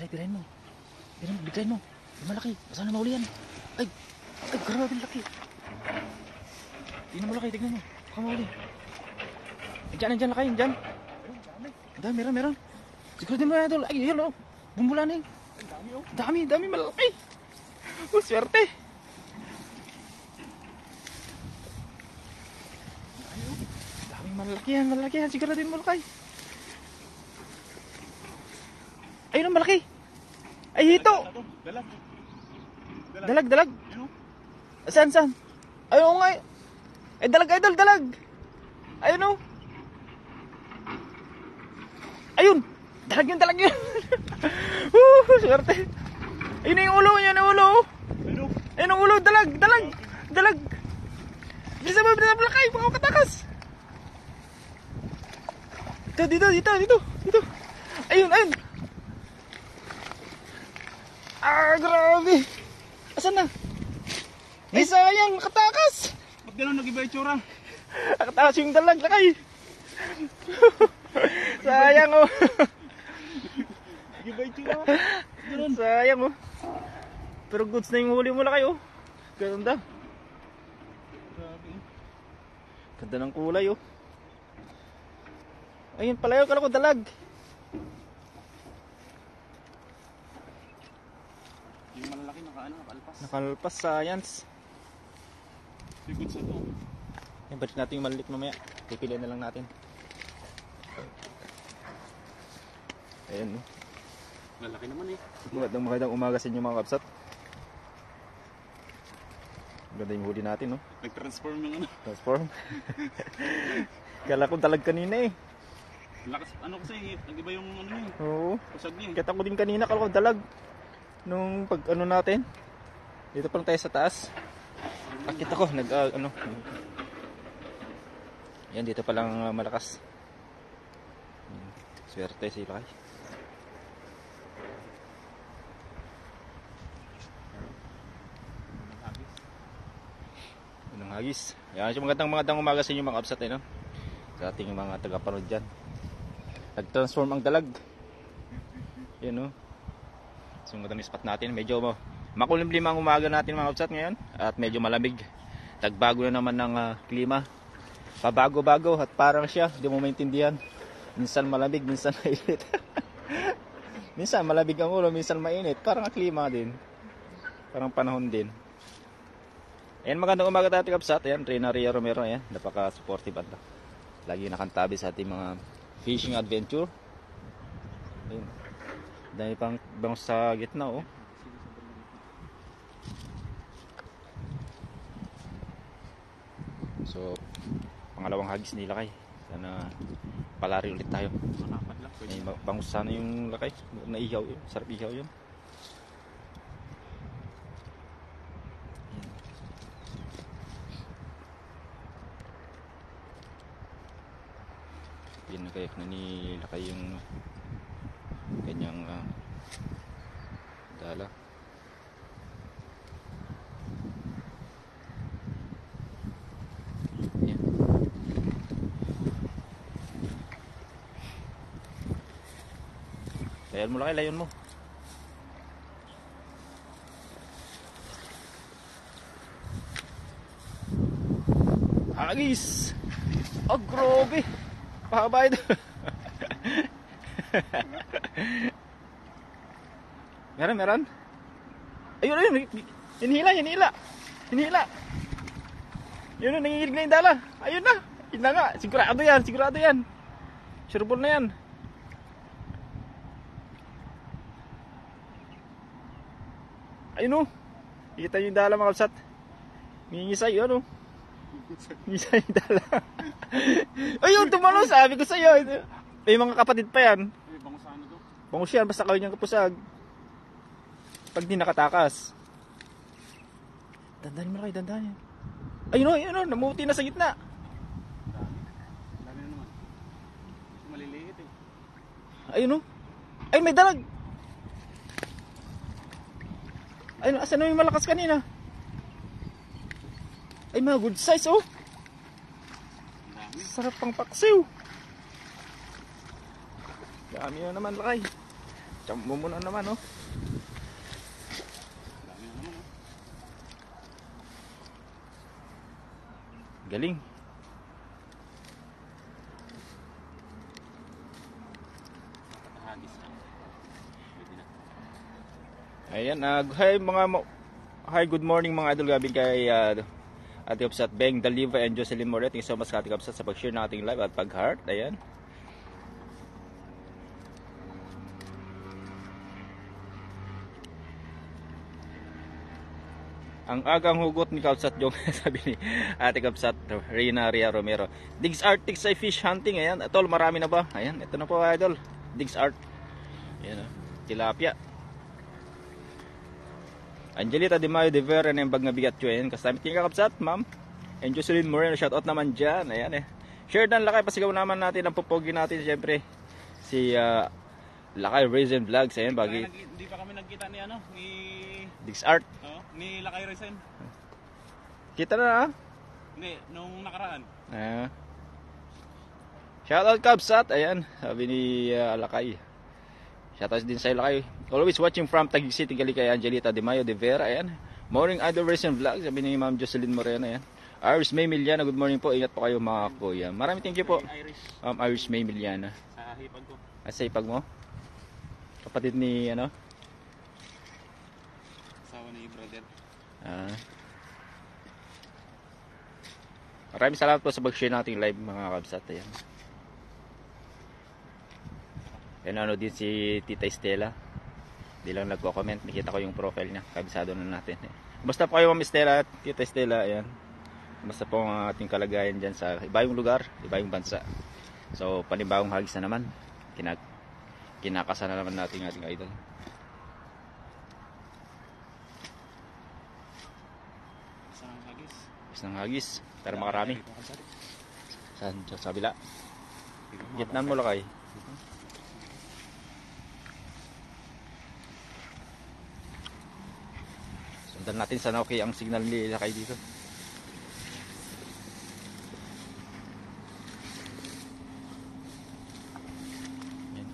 Pirahin mo. Biglayin mo. Ay, malaki. Saan na mahuli yan? Ay, grabe laki. Tingnan mo laki, tignan mo. Baka mahuli. Diyan laki, diyan. Dami, meron. Siguro din mo yan, idol. Ay, yun, oh. Bumula na yun. Dami, malaki. Oh, swerte. Dami, malaki yan. Siguro din mo laki. Ayun, malaki. Ay, hito. Dalag. Saan? Ayun nga. Ay, dalag. Ayun, oh. Ayun. Dalag yun. Swerte. Ayun na yung ulo. Ayun ang ulo. Dalag. Bisa mo lakay. Baka katakas. Dito. Ayun. Grabe. Asan na? Ay, sayang. Nakatakas. Ba't gano'n nag-iba yung tsura? Nakatakas yung dalag. Lakay. Sayang, oh. Nag-iba yung tsura. Sayang, oh. Pero goods na yung huli mo, lakay, oh. Ganda. Grabe. Ganda ng kulay, oh. Ayun pala yun. Kala ko dalag. Yung malalaki nakalpas. Nakalpas, science. Sigod sa to. Balik natin yung maliit mamaya. Pipiliin na lang natin. Ayan, no. Lalaki naman eh. Magandang umaga sa inyo, mga kapsat. Ganda yung huli natin, no. Nag-transform yung ano. Transform. Kala ko dalag kanina, eh. Lakas, ano kasi, nag-iba yung ano niya. Oo. Usag niya. Kita ko din kanina, kala ko dalag. Nung pag ano natin. Dito pa lang tayo sa taas. Kita ko, yan, dito pa lang malakas. Swerte sila kay. Anong hagis? Yan, so magandang umaga sa inyo, mga kapsat, no? Sa ating mga tagapanood dyan. Nag-transform ang dalag. Yan, no? So magandang spot natin. Medyo makulimlim ang umaga natin, mga kapsat, ngayon. At medyo malamig. Tagbago na naman ng klima. Pabago-bago at parang siya, hindi mo maintindihan. Minsan malamig, minsan mainit. Minsan malamig ang ulo, minsan mainit. Parang ang klima din. Parang panahon din. Ayan, magandang umaga tayo, kapsat. Ayan, Reyna Romero. Ayan, napaka-supportive at lagi nakantabi sa ating mga fishing adventure. Ayan. Dahil pang bangus sa gitna, oh. So, pangalawang hagis ni lakay. Sana palari ulit tayo. Ay, bangus sana yung lakay. Naihaw yun. Sarap ihaw yun. Yan na kayak na ni lakay yung kanyang dala. Layan mo lakay, layan mo. Agis! Oh, grabe! Pahaba ito. Meron. Ayun. Hinihila. Yun, nanginginig na yung dala. Ayun na. Yun na nga. Sigurado yan. Sureball na yan. Ayun, oh. Kita yung dala, mga kapsat. Ngingisay, yun, oh. Ngingisay yung dala. Ayun, tumalo. Sabi ko sa'yo. May mga kapatid pa yan. Bangus ano to? Bangus yan, basta kawin niyang kapusag. Pag di nakatakas. Dandanin mo na kayo, dandanin. Ayun, namuti na sa gitna. Dami na naman. Maliliit eh. Ayun, oh. Ay, may dalag. Ayun, asan na yung malakas kanina? Ay, mga good size, oh. Sarap pang paksiw. Dami na naman, lakay. Chambo mo na naman, oh. Dami na naman, oh. Galing. Hagis na. Pwede na. Ayan, hi, good morning mga idol. Gabi kay Ate Kapsat, Beng, Daliva, and Jocelyn Moret. Thank you so much Ate Kapsat sa pag-share ng ating live at pag-heart. Ayan. Ang agang hugot ni Kapsat Jong, sabi ni Ate Kapsat, Rina Ria Romero. Digs Art, Tigs ay fish hunting. Ayan, tol, marami na ba? Ayan, ito na po idol. Digs Art. Ayan, tilapia. Angelita Di Mayo de Vera na yung bag na bigat yun. Ayan, kasama tingin Kapsat, ma'am. And Jocelyn Moreno, shoutout naman dyan. Ayan eh. Share dan lakay, pasigaw naman natin ang pupogi natin, syempre. Si Lakay Raisin Vlogs. Ayan, bagi. Hindi pa kami nagkita ni ano, ni Digs Art. ni Lakay Resen. Kita na Hindi, nung nakaraan. Shoutout Kapsat. Ayan, sabi ni Lakay. Shoutout din sa Lakay. Always watching from Taguig City, gali kay Angelita Di Mayo de Vera. Ayan. Morning Idol Racing Vlog, sabi ni Ma'am Jocelyn Moreno. Ayan. Iris May Miliana, good morning po. Ingat po kayo mga kuya. Maraming thank you po. Irish. Iris May Miliana. Sa hipag ko. Sa ipag mo? Kapatid ni ano? Asawa ni brother. Maraming salamat po sa pag-share nating live mga Kapsat. Ayan. Yan ano din si Tita Estela. Di lang nagko-comment. Nakita ko yung profile niya. Kabisado na natin. Basta po kayo Ma'am Estela at Tita Estela. Ayan. Basta po ang ating kalagayan dyan sa ibayong lugar, ibayong bansa. So panibagong hagis na naman. Kinakasa na naman natin ating idol. Isang hagis. Isang hagis. Pero makarami. Saan? Sa kabila. Gitnan mo Lakay. Sundan natin sana okay ang signal ni Lakay dito. Yan.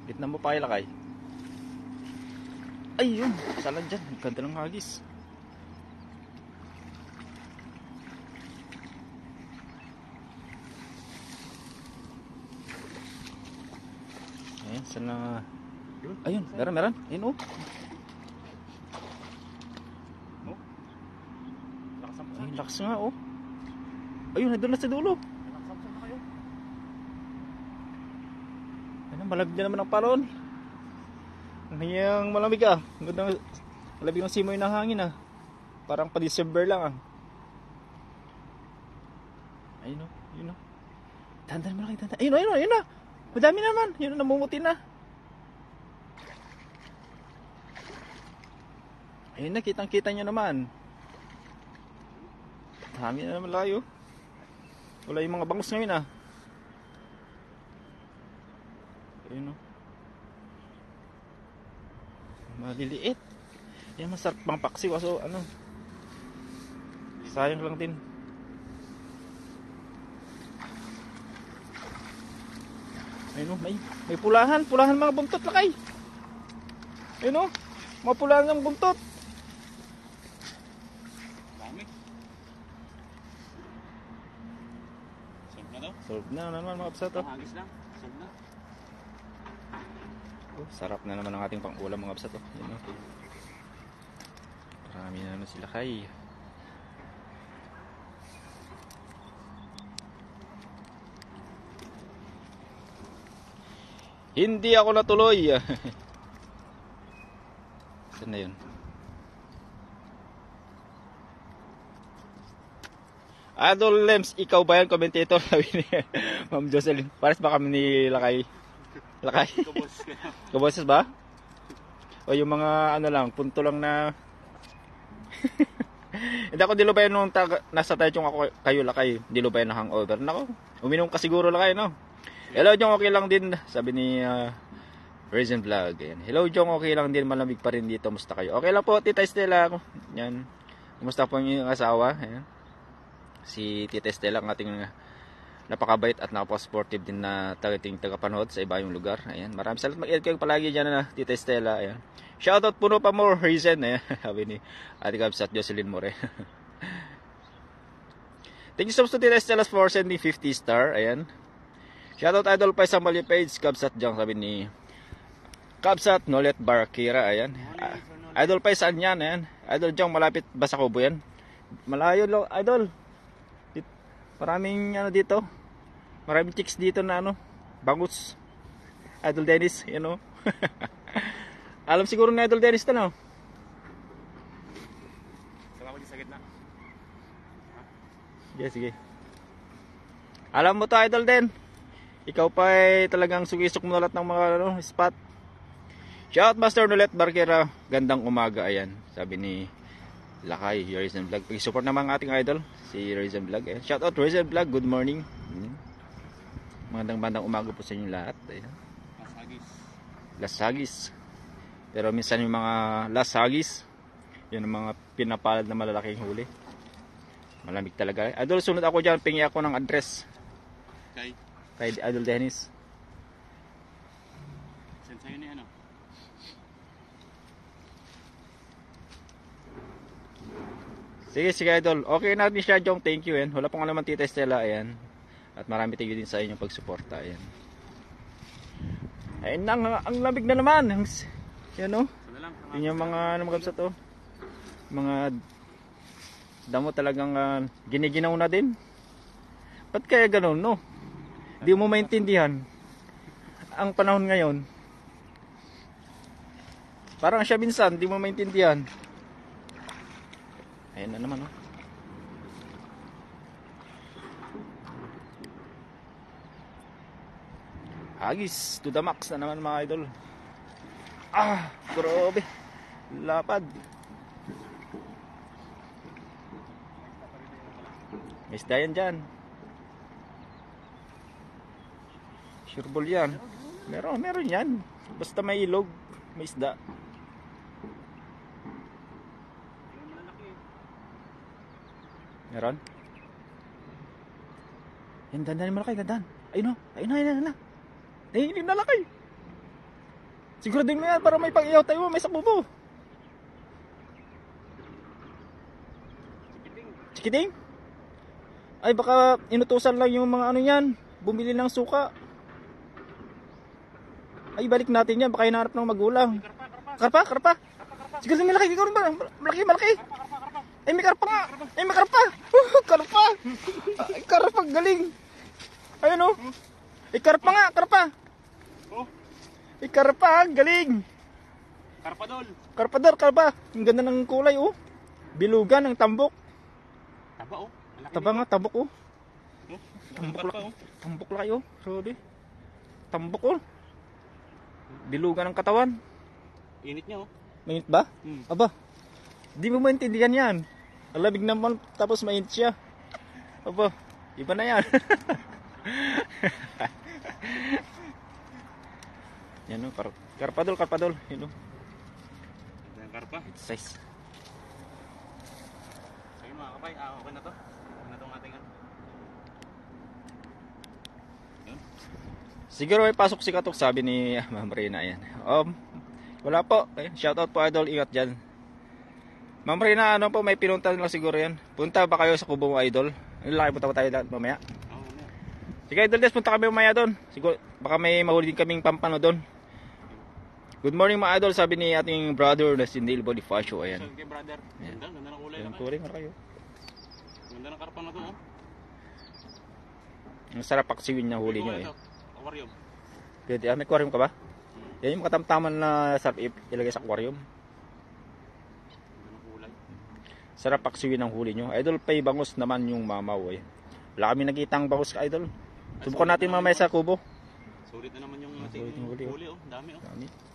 Gitnan mo pa kay Lakay. Ayun, sala dyan. Ganda ng hagis. Ayan, sana. Ayun, meron. Ayun, oh. Lakas-lakas Ay, lakas nga, oh. Ayun, nandun na sa dulo. na kayo. Ano, malagyan naman ang palon. Ang malamig ah. Ganda, malamig ng simoy ng hangin ah. Parang pa December lang ah. Ayun, oh. Ayun, oh. Dandan mo lang, dandan. Ayun na. Madami naman. Yun na, namumuti na. Ayun na, kitang-kita nyo naman. Dami na naman layo. Wala yung mga bangus ngayon ah. Ayun o. Maliliit. Yan, masarap pang paksiw. So, ano. Sayang lang din. Ayun o, may pulahan mga buntot Lakay. Ayun o, mga pulahan ng buntot. Dami. Solve na daw. Solve na naman mga Kapsat. Ang hagis lang. Solve na. Sarap na naman ang ating pang-ulam mga Kapsat. Ayun o. Marami na naman sila Lakay. Hindi ako natuloy. Saan na yun? Adol Lems, ikaw ba yan? Commentator, sabi ni Ma'am Jocelyn. Pares ba kami ni Lakay? Kabos ka na. Kaboses ba? O yung mga ano lang, punto lang na... Hindi ako dilubayan nung nasa tayo yung ako kayo Lakay. Dilubayan na hangover. Nako, uminom ka siguro Lakay, no? Hello Jong, okay lang din. Sabi ni Raisin Vlog. Ayan. Hello Jong, okay lang din. Malamig pa rin dito. Musta kayo? Okay lang po, Tita Estela. Yan. Kumusta po yung asawa? Ayan. Si Tita Estela, ang ating napakabait at napaka-sportive din na tagapanood sa iba yung lugar. Ayan, maraming salamat. Mag-edit kayo palagi dyan na Tita Estela. Ayan. Shoutout puno pa more reason. Ayan, sabi ni Ate Gabs at Jocelyn More. Thank you so much to Tita Estela for sending 50 star. Ayan. Shoutout Idol Pai sa Mali page. Kabsat Jang, sabi ni Kabsat Nolet Barkira. Ayan. Idol Pai saan yan? Ayan. Idol Jang, malapit ba sa Kubo yan? Malayo lo, Idol. Maraming ano dito. Maraming chicks dito na ano, bangus. Idol Dennis, you know. Alam siguro na Idol Dennis 'to, no? Saka ko sa gitna. Sige, sige. Alam mo to, Idol Den. Ikaw pa ay talagang sugisok mo lahat ng mga ano, spot. Shout Master Nolet Barquera, gandang umaga, ayan. Sabi ni Lakay, Horizon Vlog. Pag-support naman ang ating idol, si Horizon Vlog. Ayan. Shout out Horizon Vlog, good morning. Magandang bandang umaga po sa inyo lahat. Ayan. Lasagis. Pero minsan yung mga lasagis, yun ang mga pinapalad na malalaking huli. Malamig talaga. Idol, sunod ako dyan, pingi ako ng address. Okay. Kay Idol Dennis. Send sa'yo ni ano? Sige, sige Idol. Okay natin siya, Jong. Thank you. Yan. Wala pong naman Tita Estela. Ayan. At marami tayo din sa inyong pagsuporta. Ayan. Ayun na, ang lamig na naman. Yan o. Yun yung mga, ano magkabsa to? Mga damo talagang giniginaw na din. Ba't kaya ganun, no? Di mo maintindihan. Ang panahon ngayon. Parang siya minsan, di mo maintindihan. Ayun na naman, no? Hagis to the max na naman mga idol. Ah, grabe. Lapad. May isda yan dyan. Sureball yan. Meron yan. Basta may ilog, may isda. Meron? Yan, dandan yung malaki, dandan. Ayun na. Hindi na laki. Siguradin mo yan para may pang-iyaw tayo, may sabubo. Chikiting? Ay baka inutusan lang yung mga ano yan, bumili ng suka. Ay balik natin yan, baka hinahanap ng magulang. Karpa. Siguradin may laki, ikaw rin ba? Malaki. Ay may karpa nga. Karpa. Ay karpa, galing. Ayun o. Ay karpa nga, karpa. Ay karpa, galing. Karpa. Ang ganda ng kulay oh. Bilugan ng tambok. Taba oh. Taba nga, tambok oh. Tambok Tambok laki oh. Sorry. Tambok oh. Bilugan ng katawan. Init niya oh. Mainit ba? Aba. Di mo maintindihan yan. Alamig naman tapos mainit siya. Aba. Iba na yan. Yan o, karpadol. Yan o. Yung karpa. It's size. Ayun mga kapay, okay na to. Okay na tong ating ano. Yun. Siguro may pasok si Katok, sabi ni Ma'am Reyna. Ayan. Wala po. Shoutout po idol, ingat dyan. Ma'am Reyna, ano po, may pinunta lang siguro yan. Punta ba kayo sa Kubo mo idol? Ano lang, punta pa tayo mamaya? Sige idol Des, punta kami mamaya doon. Siguro, baka may mahuli din kaming pampano doon. Good morning mga idol, sabi ni ating brother na si Neil Bonifacio. Ayan. Okay brother. Ganda ng kulay Ayan, na kulay nga kayo. Ganda ng karpa na to oh. Ang sarap paksiwin na huli nyo eh. Aquarium. Pwede, may aquarium ka ba? Yan yung katamtaman na sarap ilagay sa aquarium. Ganda ng kulay. Sarap paksiwin ang huli nyo. Idol, pay bangus naman yung mamaw eh. Wala kami nakitang bangus ka idol. Subukan natin mamaya sa Kubo. Sulit na naman yung ating Sulit yung huli, oh. huli oh. Dami oh. Dami.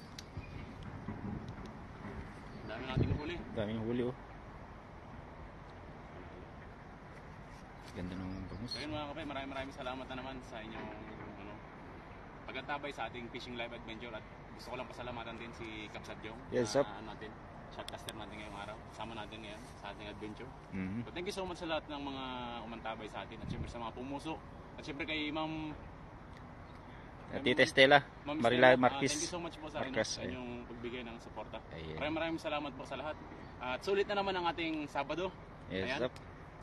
Dami nating huli. Daming huli oh. Ganda ng bangus. So yun mga kapay, maraming salamat na naman sa inyong ano, pagkatabay sa ating fishing live adventure. At gusto ko lang pasalamatan din si Kapsat Jong. Yes, na, sir. natin, shotcaster natin ngayong araw. Kasama natin ngayon sa ating adventure. Mhm. So thank you so much sa lahat ng mga umantabay sa atin. At syempre sa mga pumuso. At At syempre kay Ma'am Tita Estela, Ma'am Marila Stella, Marquez. thank you so much po sa Marquez, sa inyong pagbigay ng suporta. Ayan. Maraming salamat po sa lahat. At sulit na naman ang ating Sabado. Yes, Ayan. up.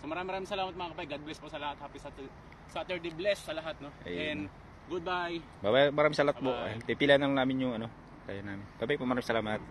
So maraming salamat mga kapay. God bless po sa lahat. Happy Saturday bless sa lahat, no? Ayan. And goodbye. Bye-bye. Maraming salamat po. Bye-bye. Pipila lang namin yung ano, tayo namin. Bye-bye po, maraming salamat.